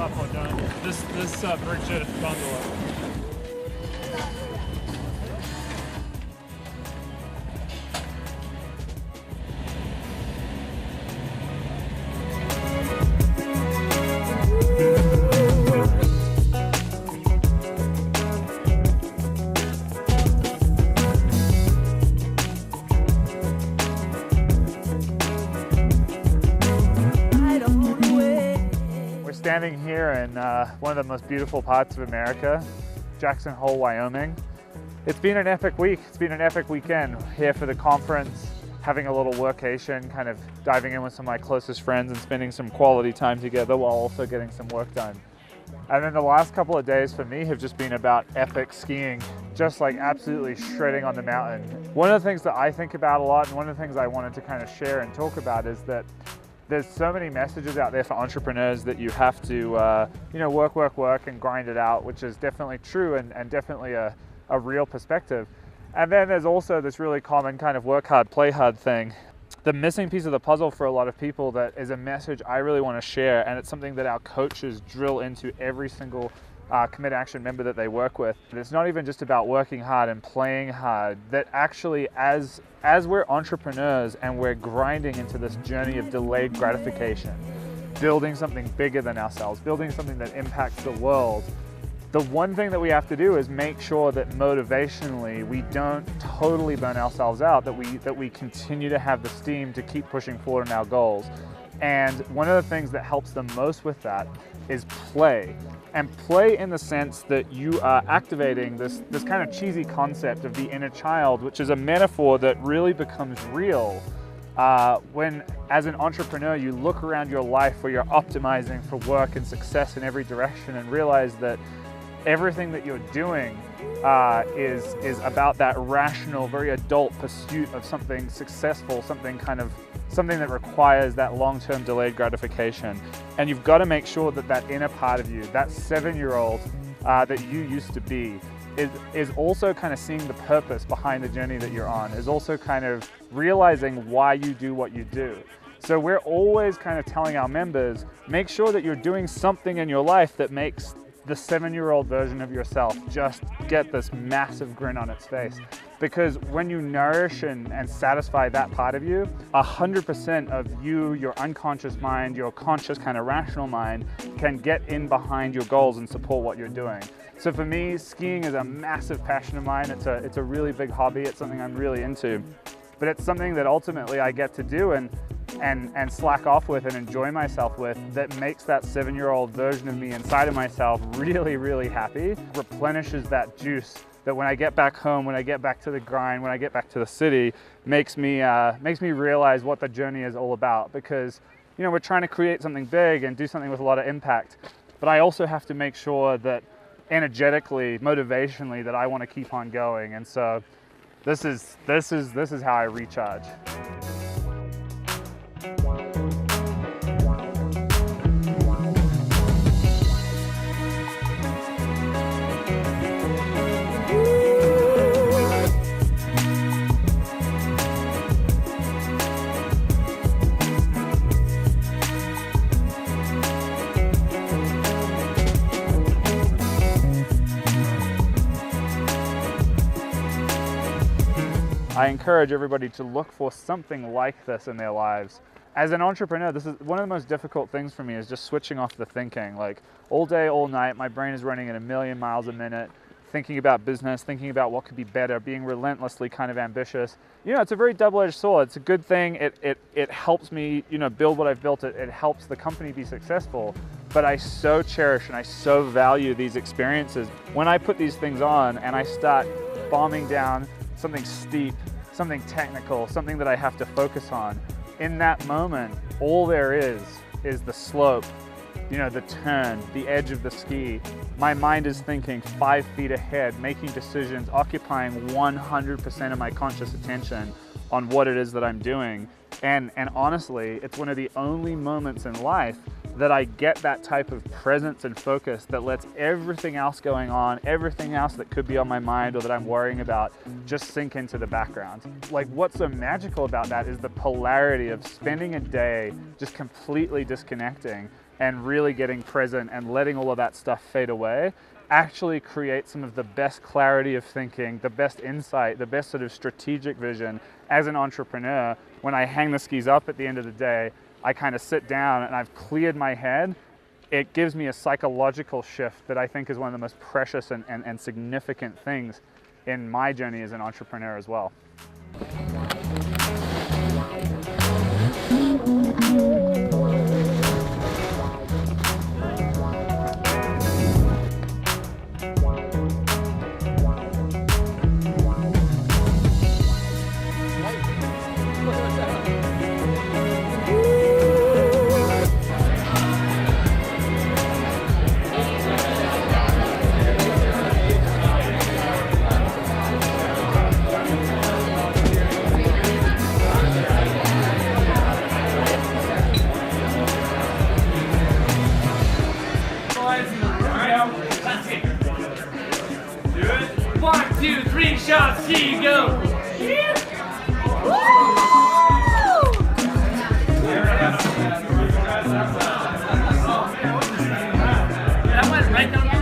up or don't. This Bridget bungalow. Standing here in one of the most beautiful parts of America, Jackson Hole, Wyoming. It's been an epic week. It's been an epic weekend here for the conference, having a little workation, kind of diving in with some of my closest friends and spending some quality time together while also getting some work done. And then the last couple of days for me have just been about epic skiing, just like absolutely shredding on the mountain. One of the things that I think about a lot, and one of the things I wanted to kind of share and talk about, is that there's so many messages out there for entrepreneurs that you have to work and grind it out, which is definitely true and definitely a real perspective. And then there's also this really common kind of work hard, play hard thing. The missing piece of the puzzle for a lot of people that is a message I really want to share, and it's something that our coaches drill into every single Commit Action member that they work with. It's not even just about working hard and playing hard, that actually as we're entrepreneurs and we're grinding into this journey of delayed gratification, building something bigger than ourselves, building something that impacts the world, the one thing that we have to do is make sure that motivationally we don't totally burn ourselves out, that we continue to have the steam to keep pushing forward on our goals. And one of the things that helps the most with that is play. And play in the sense that you are activating this kind of cheesy concept of the inner child, which is a metaphor that really becomes real when, as an entrepreneur, you look around your life where you're optimizing for work and success in every direction and realize that everything that you're doing is about that rational, very adult pursuit of something successful, something that requires that long-term delayed gratification. And you've got to make sure that that inner part of you, that 7-year-old that you used to be, is also kind of seeing the purpose behind the journey that you're on, is also kind of realizing why you do what you do. So we're always kind of telling our members, make sure that you're doing something in your life that makes the 7-year-old version of yourself just get this massive grin on its face. Because when you nourish and satisfy that part of you, 100% of you, your unconscious mind, your conscious kind of rational mind can get in behind your goals and support what you're doing. So for me, skiing is a massive passion of mine. It's a really big hobby. It's something I'm really into. But it's something that ultimately I get to do and slack off with and enjoy myself with, that makes that 7-year-old version of me inside of myself really, really happy, replenishes that juice that when I get back home, when I get back to the grind, when I get back to the city, makes me realize what the journey is all about. Because, you know, we're trying to create something big and do something with a lot of impact, but I also have to make sure that energetically, motivationally, that I want to keep on going. And so this is how I recharge. I encourage everybody to look for something like this in their lives. As an entrepreneur, this is one of the most difficult things for me, is just switching off the thinking. Like all day, all night, my brain is running at 1,000,000 miles a minute, thinking about business, thinking about what could be better, being relentlessly kind of ambitious. You know, it's a very double-edged sword. It's a good thing. It helps me, you know, build what I've built. It helps the company be successful. But I so cherish and I so value these experiences. When I put these things on and I start bombing down something steep, something technical, something that I have to focus on, in that moment, all there is the slope, you know, the turn, the edge of the ski. My mind is thinking 5 feet ahead, making decisions, occupying 100% of my conscious attention on what it is that I'm doing. And honestly, it's one of the only moments in life that I get that type of presence and focus that lets everything else going on, everything else that could be on my mind or that I'm worrying about, just sink into the background. Like, what's so magical about that is the polarity of spending a day just completely disconnecting and really getting present and letting all of that stuff fade away actually create some of the best clarity of thinking, the best insight, the best sort of strategic vision as an entrepreneur. When I hang the skis up at the end of the day, I kind of sit down and I've cleared my head. It gives me a psychological shift that I think is one of the most precious and significant things in my journey as an entrepreneur as well. One, two, three shots, here you go. That went right down.